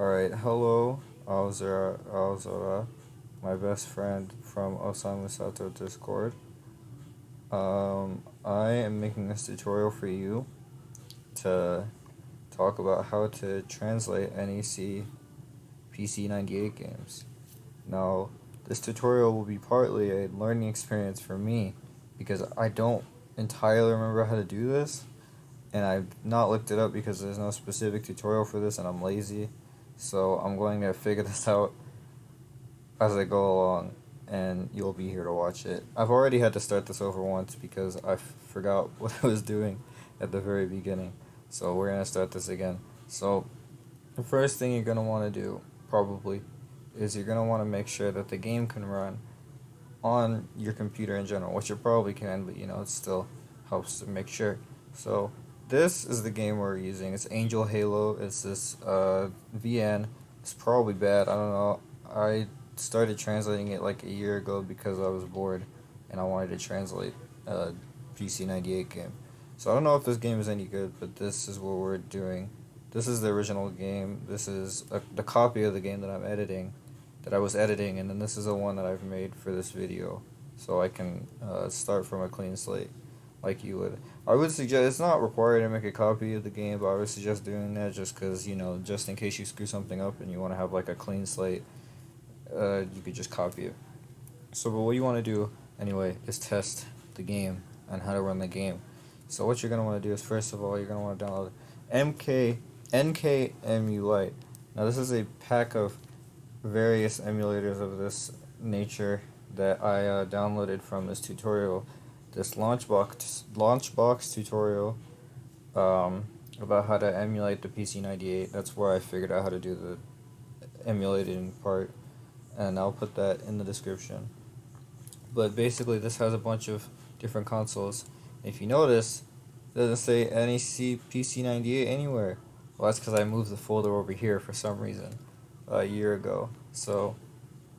Alright, hello, aozora, my best friend from Osamu Sato Discord. I am making this tutorial for you to talk about how to translate NEC PC-98 games. Now, this tutorial will be partly a learning experience for me because I don't entirely remember how to do this, and I've not looked it up because there's no specific tutorial for this and I'm lazy. So I'm going to figure this out as I go along, and you'll be here to watch it. I've already had to start this over once because I forgot what I was doing at the very beginning. So we're going to start this again. So the first thing you're going to want to do, probably, is you're going to want to make sure that the game can run on your computer in general, which it probably can, but it still helps to make sure. So this is the game we're using. It's Angel Halo. It's this VN. It's probably bad. I don't know. I started translating it like a year ago because I was bored and I wanted to translate a PC-98 game. So I don't know if this game is any good, but this is what we're doing. This is the original game. This is the copy of the game that I was editing, and then this is the one that I've made for this video, so I can start from a clean slate, like you would. I would suggest, it's not required to make a copy of the game, but I would suggest doing that just because, just in case you screw something up and you want to have like a clean slate, you could just copy it. So, but what you want to do, anyway, is test the game and how to run the game. So what you're going to want to do is, first of all, you're going to want to download NKMU Lite. Now this is a pack of various emulators of this nature that I downloaded from this tutorial, this Launchbox tutorial about how to emulate the PC-98. That's where I figured out how to do the emulating part, and I'll put that in the description. But basically this has a bunch of different consoles. If you notice, it doesn't say NEC PC-98 anywhere. Well, that's because I moved the folder over here for some reason a year ago. So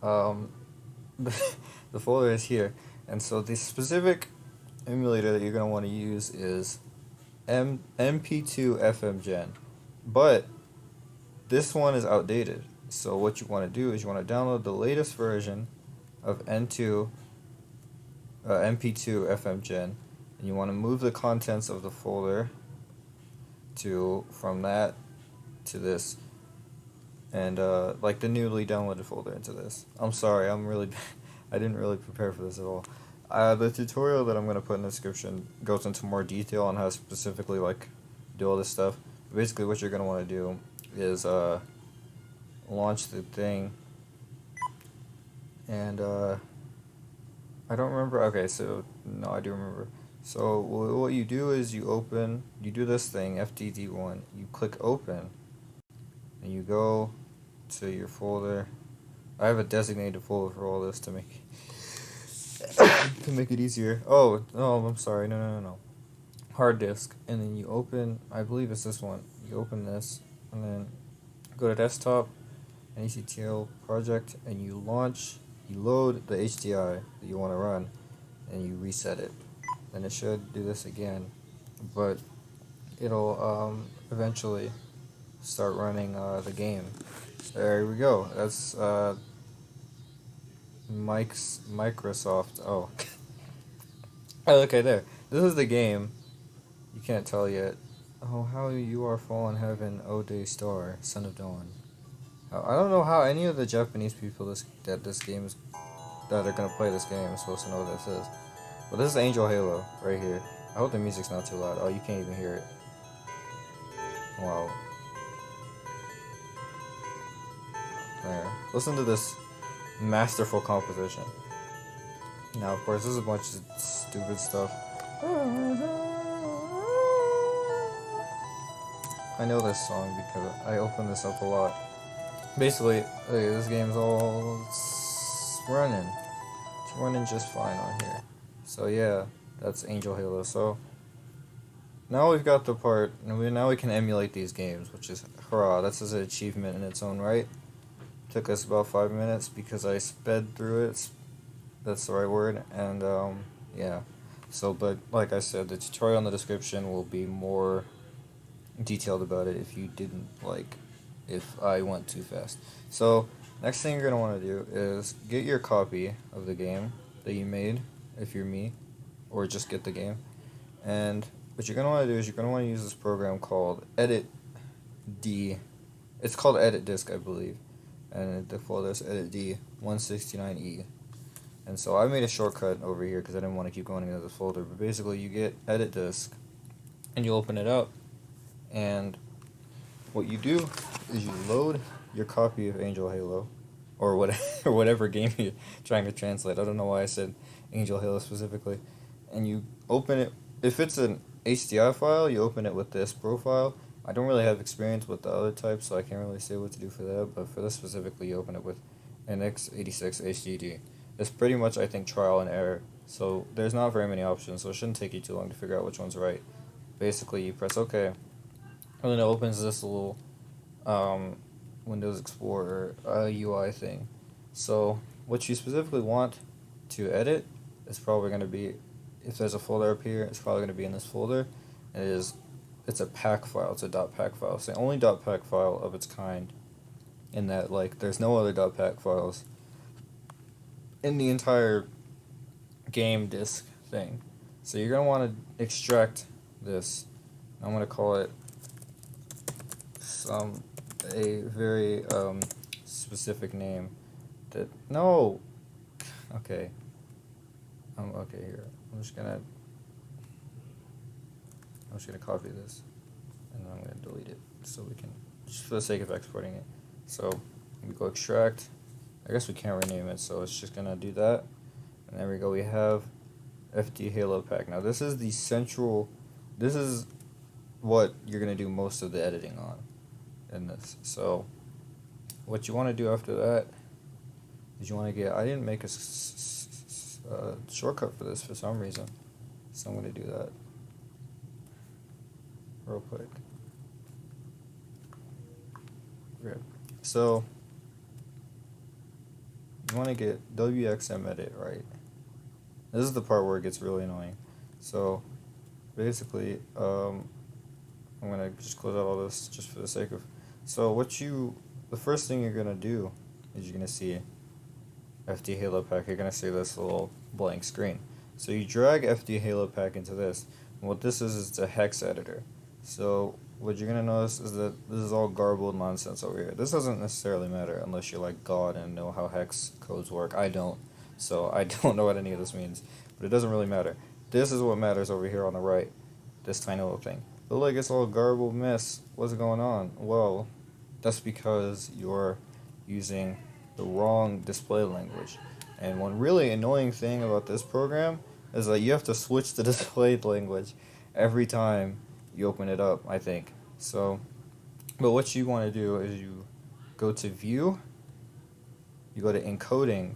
the folder is here, and so the specific emulator that you're going to want to use is MP2 FM Gen, but this one is outdated. So what you want to do is you want to download the latest version of MP2 FM Gen, and you want to move the contents of the folder from that to this, and like the newly downloaded folder into this. I'm sorry, I didn't really prepare for this at all. The tutorial that I'm going to put in the description goes into more detail on how to specifically do all this stuff. Basically what you're going to want to do is launch the thing, and I don't remember. Okay, so no, I do remember. So what you do is you do this thing, FTD1, you click open, and you go to your folder. I have a designated folder for all this to make it easier. Oh, no, I'm sorry, no. Hard disk, and then you open, I believe it's this one, you open this, and then go to desktop, NECTL project, and you load the HDI that you want to run, and you reset it. And it should do this again, but it'll eventually start running the game. There we go. That's Microsoft. Oh. Okay, there. This is the game. You can't tell yet. Oh, how you are fallen heaven, O day star, son of dawn. I don't know how any of the Japanese people that are gonna play this game is supposed to know what this is. But this is Angel Halo right here. I hope the music's not too loud. Oh, you can't even hear it. Wow. There. Listen to this masterful composition. Now, of course, this is a bunch of stupid stuff. I know this song because I open this up a lot. Basically, this game's running. It's running just fine on here. So yeah, that's Angel Halo. So now we've got the part, and now we can emulate these games, which is hurrah. That's an achievement in its own right. Took us about 5 minutes because I sped through it. That's the right word. And yeah. So, but like I said, the tutorial in the description will be more detailed about it if you didn't if I went too fast. So next thing you're going to want to do is get your copy of the game that you made, if you're me, or just get the game. And what you're going to want to do is you're going to want to use this program called Edit D. It's called Edit Disk, I believe. And the folder is Edit D 169E. And so I made a shortcut over here because I didn't want to keep going into this folder. But basically, you get Edit Disk, and you open it up, and what you do is you load your copy of Angel Halo, or whatever game you're trying to translate. I don't know why I said Angel Halo specifically. And you open it. If it's an HDI file, you open it with this profile. I don't really have experience with the other types, so I can't really say what to do for that. But for this specifically, you open it with an x86 HDD. It's pretty much, I think, trial and error. So there's not very many options, so it shouldn't take you too long to figure out which one's right. Basically, you press OK, and then it opens this little Windows Explorer UI thing. So what you specifically want to edit is probably going to be, if there's a folder up here, it's probably going to be in this folder. It's a pack file. It's a .pack file. It's the only .pack file of its kind, in that, like, there's no other .pack files in the entire game disk thing. So you're going to want to extract this. I'm going to call it a very specific name. Okay. Okay, here. I'm just gonna copy this, and then I'm gonna delete it so we can, just for the sake of exporting it. So we go extract. I guess we can't rename it, so it's just gonna do that. And there we go. We have FD Halo Pack. Now this is the central. This is what you're gonna do most of the editing on in this. So what you want to do after that is you want to get. I didn't make a shortcut for this for some reason, so I'm gonna do that real quick. Okay. So you want to get WXM edit right. This is the part where it gets really annoying. So basically, I'm gonna just close out all this just for the sake of. So the first thing you're gonna do is you're gonna see FD Halo Pack. You're gonna see this little blank screen. So you drag FD Halo Pack into this. And what this is it's a hex editor. So what you're gonna notice is that this is all garbled nonsense over here. This doesn't necessarily matter unless you're like God and know how hex codes work. I don't, so I don't know what any of this means. But it doesn't really matter. This is what matters over here on the right. This tiny little thing. But like, it's all garbled mess. What's going on? Well, that's because you're using the wrong display language. And one really annoying thing about this program is that you have to switch the display language every time you open it up, I think. So, but what you want to do is you go to View, you go to Encoding,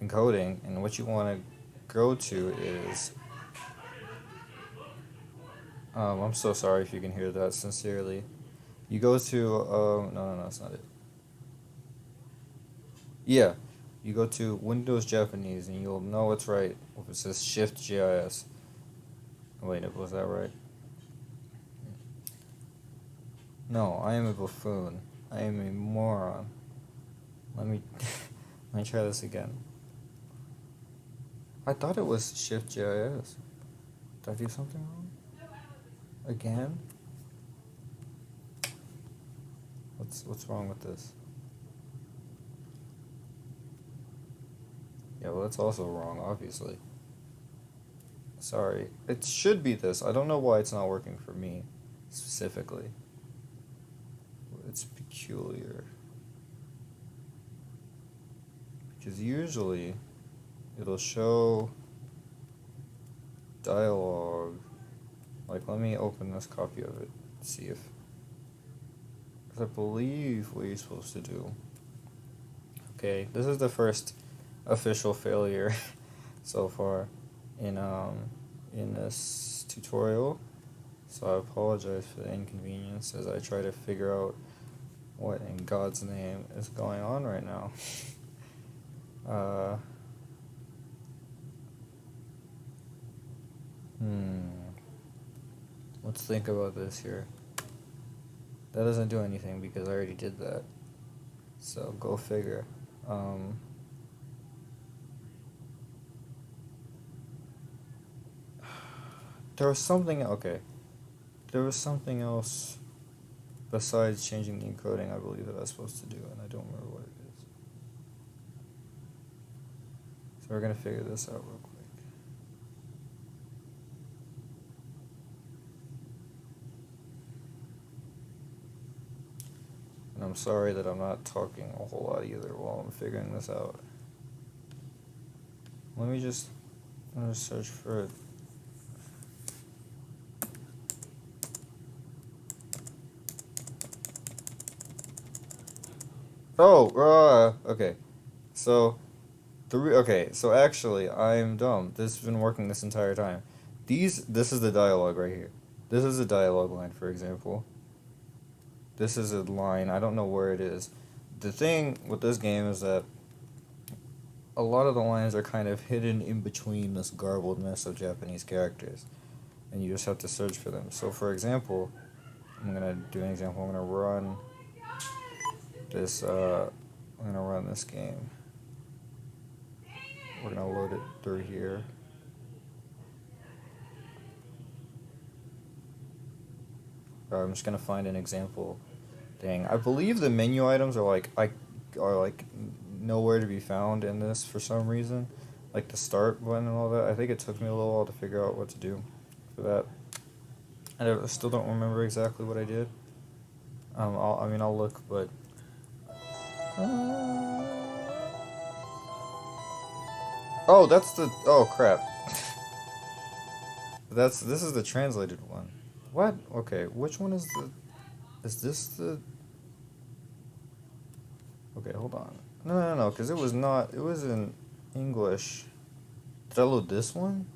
and what you want to go to is, I'm so sorry if you can hear that, sincerely. You go to, no, that's not it. Yeah, you go to Windows Japanese, and you'll know it's right if it says Shift GIS. Wait, was that right? No, I am a buffoon. I am a moron. Let me try this again. I thought it was Shift GIS. Did I do something wrong? Again? What's wrong with this? Yeah, well, that's also wrong, obviously. Sorry. It should be this. I don't know why it's not working for me, specifically. It's peculiar. Because usually, it'll show dialogue. Like, let me open this copy of it, see if... Because I believe what you're supposed to do. Okay, this is the first official failure so far in this tutorial, so I apologize for the inconvenience as I try to figure out what in God's name is going on right now. Let's think about this here. That doesn't do anything because I already did that. So go figure. There was something, okay. There was something else besides changing the encoding, I believe, that I was supposed to do, and I don't remember what it is. So we're going to figure this out real quick. And I'm sorry that I'm not talking a whole lot either while I'm figuring this out. Let me just, I'm going to search for it. Oh, okay. So, so actually, I'm dumb. This has been working this entire time. This is the dialogue right here. This is a dialogue line, for example. This is a line, I don't know where it is. The thing with this game is that a lot of the lines are kind of hidden in between this garbled mess of Japanese characters. And you just have to search for them. So, for example, I'm going to do an example. I'm going to run this game. We're going to load it through here. I'm just going to find an example thing. I believe the menu items are like nowhere to be found in this for some reason. Like the start button and all that. I think it took me a little while to figure out what to do for that. I still don't remember exactly what I did. I'll look, but oh crap. This is the translated one. What? Okay, which one is this the? Okay, hold on. No, because it was in English. Did I load this one?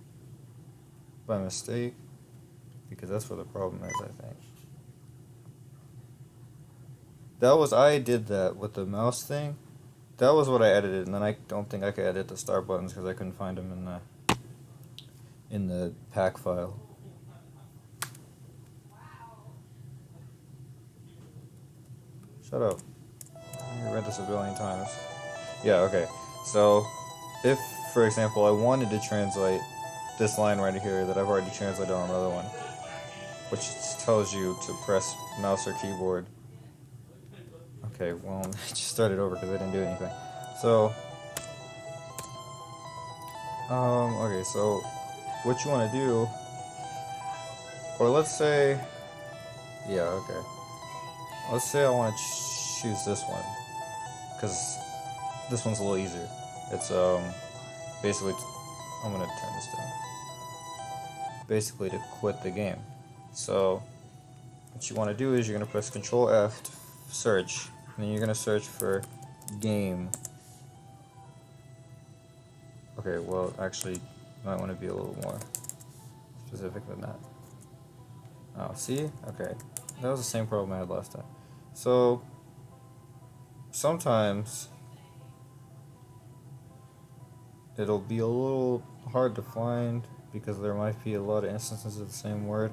By mistake? Because that's where the problem is, I think. I did that with the mouse thing. That was what I edited, and then I don't think I could edit the start buttons because I couldn't find them in the pack file. Shut up. I read this a billion times. Yeah, okay. So, if, for example, I wanted to translate this line right here that I've already translated on another one, which tells you to press mouse or keyboard. Okay, well, I just started over because I didn't do anything. So, okay, so what you want to do, or let's say, yeah, okay. Let's say I want to choose this one, because this one's a little easier. It's, basically, I'm going to turn this down. Basically to quit the game. So, what you want to do is you're going to press Control F to search, and then you're going to search for game. Okay, well, actually, you might want to be a little more specific than that. Oh, see? Okay. That was the same problem I had last time. So, sometimes it'll be a little hard to find because there might be a lot of instances of the same word,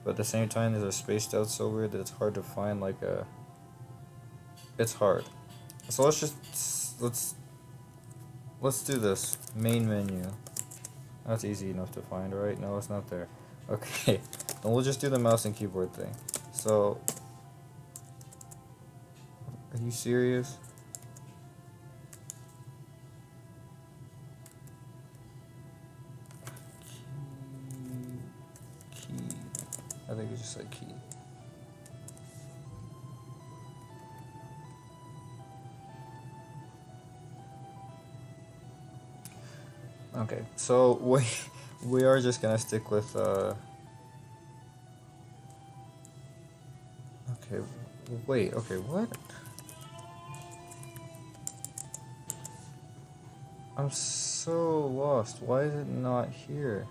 but at the same time, these are spaced out so weird that it's hard to find it's hard. So let's do this. Main menu. That's easy enough to find, right? No, it's not there. Okay, then we'll just do the mouse and keyboard thing. So, are you serious? Key. I think it just said key. Okay, so we are just gonna stick with okay, wait, okay, what? I'm so lost. Why is it not here?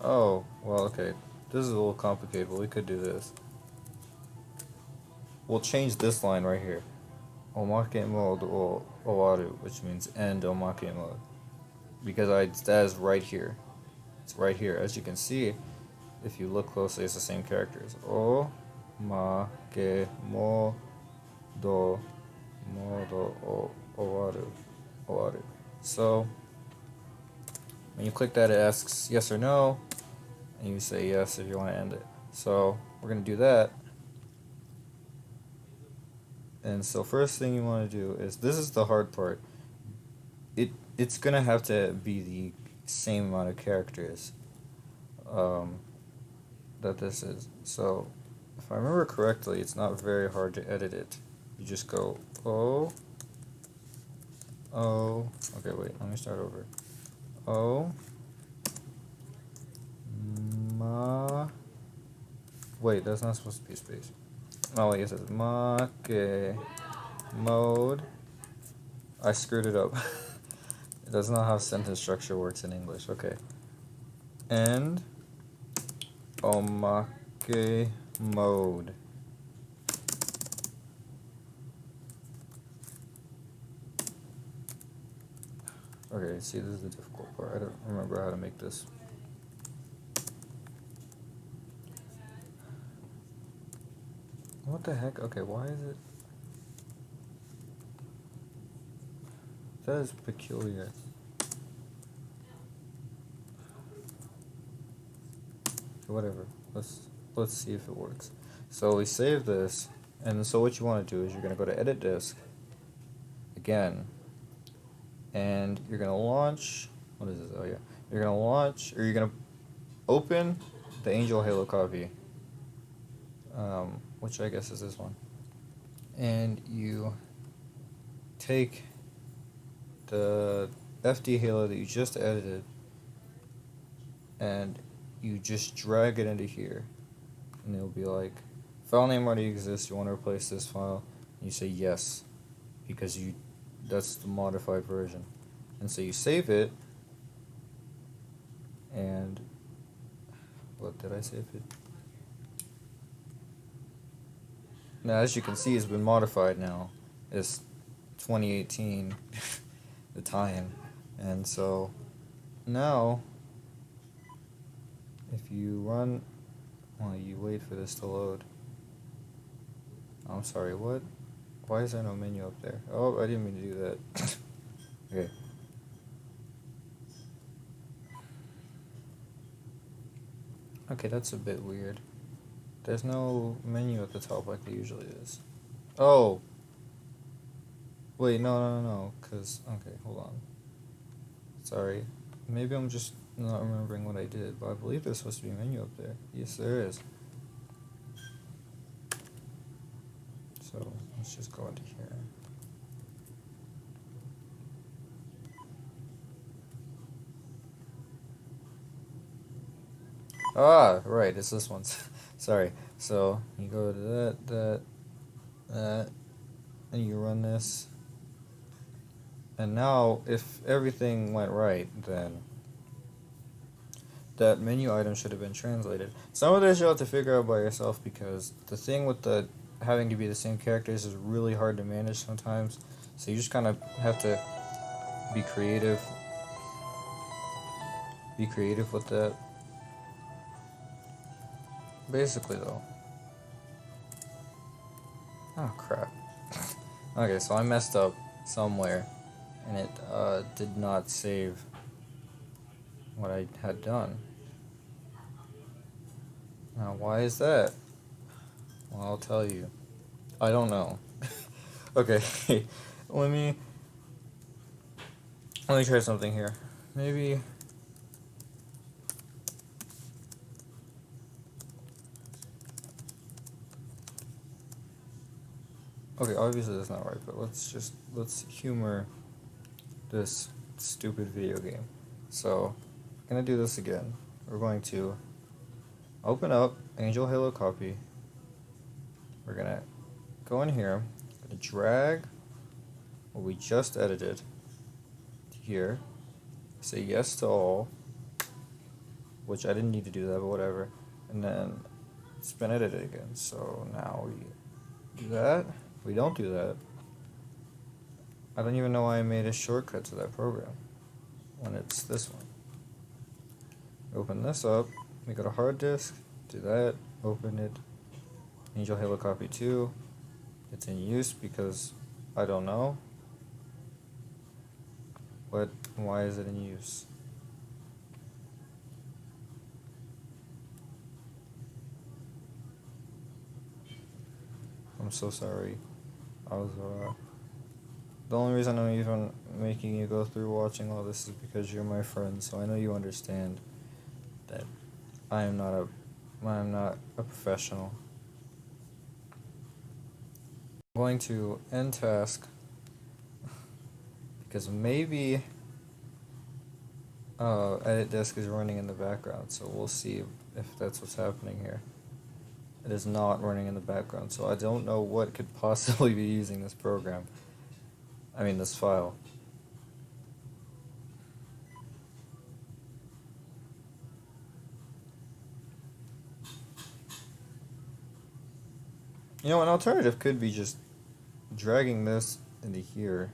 Oh, well, okay. This is a little complicated, but we could do this. We'll change this line right here. Omake mode or owaru, which means end omake mode. because that is right here. It's right here. As you can see, if you look closely, it's the same characters. O, ma, ke, mo, do, o, owaru, owaru. So when you click that, it asks yes or no, and you say yes if you want to end it. So we're going to do that. And so first thing you want to do is, this is the hard part. It's going to have to be the same amount of characters that this is. So if I remember correctly, it's not very hard to edit it. You just go O, okay, wait, let me start over. O, ma, wait, that's not supposed to be a space. Oh, wait, it says ma, ke, mode. I screwed it up. It does not how sentence structure works in English. Okay. And omake mode. Okay, see, this is the difficult part. I don't remember how to make this. What the heck? Okay, why is it? That is peculiar. Whatever. Let's see if it works. So we save this, and so what you want to do is you're going to go to Edit Disk again, and you're going to launch. What is this? Oh yeah, you're going to launch, or you're going to open the Angel Halo copy, which I guess is this one, and you take the FD Halo that you just edited, and you just drag it into here, and it'll be like, file name already exists, you want to replace this file, and you say yes, because that's the modified version. And so you save it, and what did I save it? Now, as you can see, it's been modified now. It's 2018, the time, and so now if you run, well, you wait for this to load. I'm sorry, what? Why is there no menu up there? Oh, I didn't mean to do that. Okay. Okay, that's a bit weird. There's no menu at the top like there usually is. Oh! Wait, no, because, okay, hold on. Sorry. Maybe I'm just not remembering what I did, but I believe there's supposed to be a menu up there. Yes, there is. So, let's just go into here. Ah, right, it's this one. Sorry. So, you go to that, and you run this. And now, if everything went right, then that menu item should have been translated. Some of this you'll have to figure out by yourself, because the thing with the having to be the same characters is really hard to manage sometimes. So you just kind of have to be creative. Be creative with that. Basically, though. Oh, crap. Okay, so I messed up somewhere, and it did not save what I had done. Now, why is that? Well, I'll tell you. I don't know. Okay, let me try something here. Maybe. Okay, obviously that's not right, but let's humor this stupid video game. So, I'm gonna do this again. We're going to open up Angel Halo copy. We're gonna go in here, gonna drag what we just edited to here, say yes to all, which I didn't need to do that, but whatever, and then it's been edited again. So now we do that. If we don't do that, I don't even know why I made a shortcut to that program. when it's this one. Open this up, make it a hard disk, do that, open it, Angel Halo Copy 2, it's in use because I don't know, but why is it in use? I'm so sorry, aozora. The only reason I'm even making you go through watching all this is because you're my friend, so I know you understand that I am not a professional. I'm going to end task because maybe edit disk is running in the background, so we'll see if that's what's happening here. It is not running in the background, so I don't know what could possibly be using this program. I mean, this file. You know, an alternative could be just dragging this into here.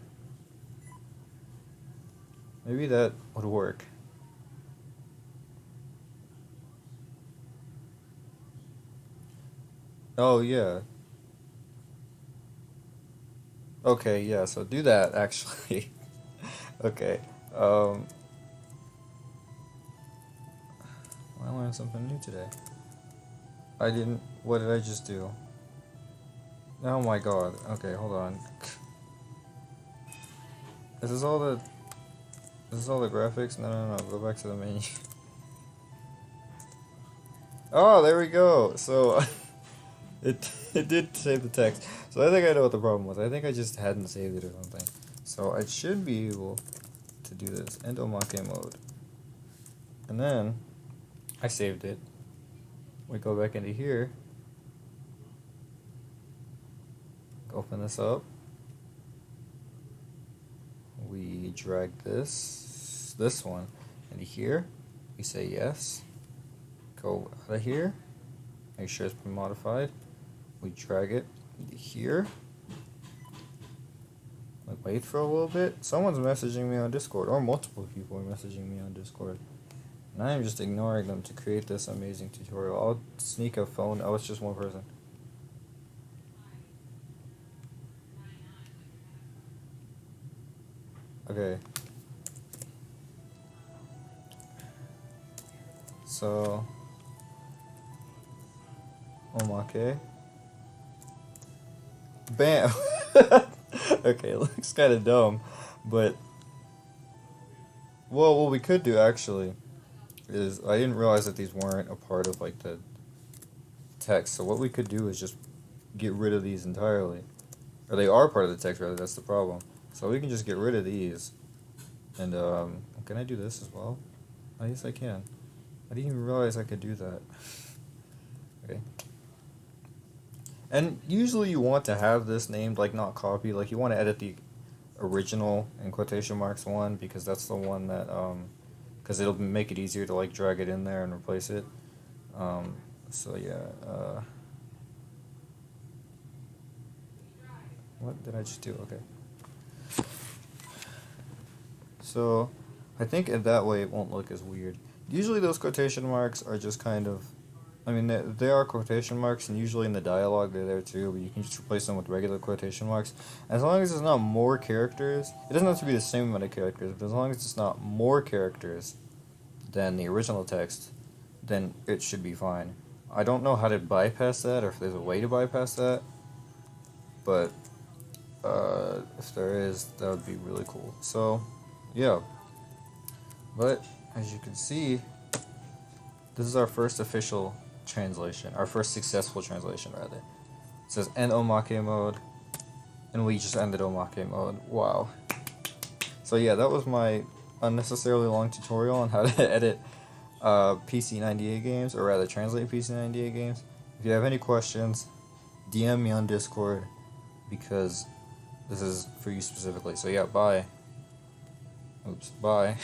Maybe that would work. Oh, yeah. Okay, yeah, so do that, actually. Okay, I learned something new today. What did I just do? Oh my god, okay, hold on. Is this all the graphics? No, go back to the menu. Oh, there we go, so, it did save the text. So I think I know what the problem was. I think I just hadn't saved it or something. So I should be able to do this, end omake mode. And then, I saved it. We go back into here. Open this up. We drag this one into here. We say yes. Go out of here. Make sure it's been modified. We drag it into here. Like, wait for a little bit. Someone's messaging me on Discord, or multiple people are messaging me on Discord. And I am just ignoring them to create this amazing tutorial. I'll sneak a phone. Oh, it's just one person. Okay. So, omake. Bam! Okay, it looks kind of dumb, but well, what we could do actually is I didn't realize that these weren't a part of like the text. So what we could do is just get rid of these entirely, or they are part of the text rather. That's the problem. So we can just get rid of these, and can I do this as well? Oh, yes, I can. I didn't even realize I could do that. Okay. And usually you want to have this named, like, not copy, like you want to edit the original in quotation marks one, because that's the one that, because it'll make it easier to like drag it in there and replace it. So yeah, what did I just do? Okay. So, I think in that way it won't look as weird. Usually those quotation marks are just kind of, I mean, they are quotation marks, and usually in the dialogue they're there too, but you can just replace them with regular quotation marks. As long as it's not more characters, it doesn't have to be the same amount of characters, but as long as it's not more characters than the original text, then it should be fine. I don't know how to bypass that, or if there's a way to bypass that, but if there is, that would be really cool. So, yeah. But, as you can see, this is our first official translation, our first successful translation, rather. It says end omake mode, and we just ended omake mode. Wow. So yeah, that was my unnecessarily long tutorial on how to edit PC-98 games, or rather translate PC-98 games. If you have any questions, DM me on Discord, because this is for you specifically. So yeah, bye. Oops, bye.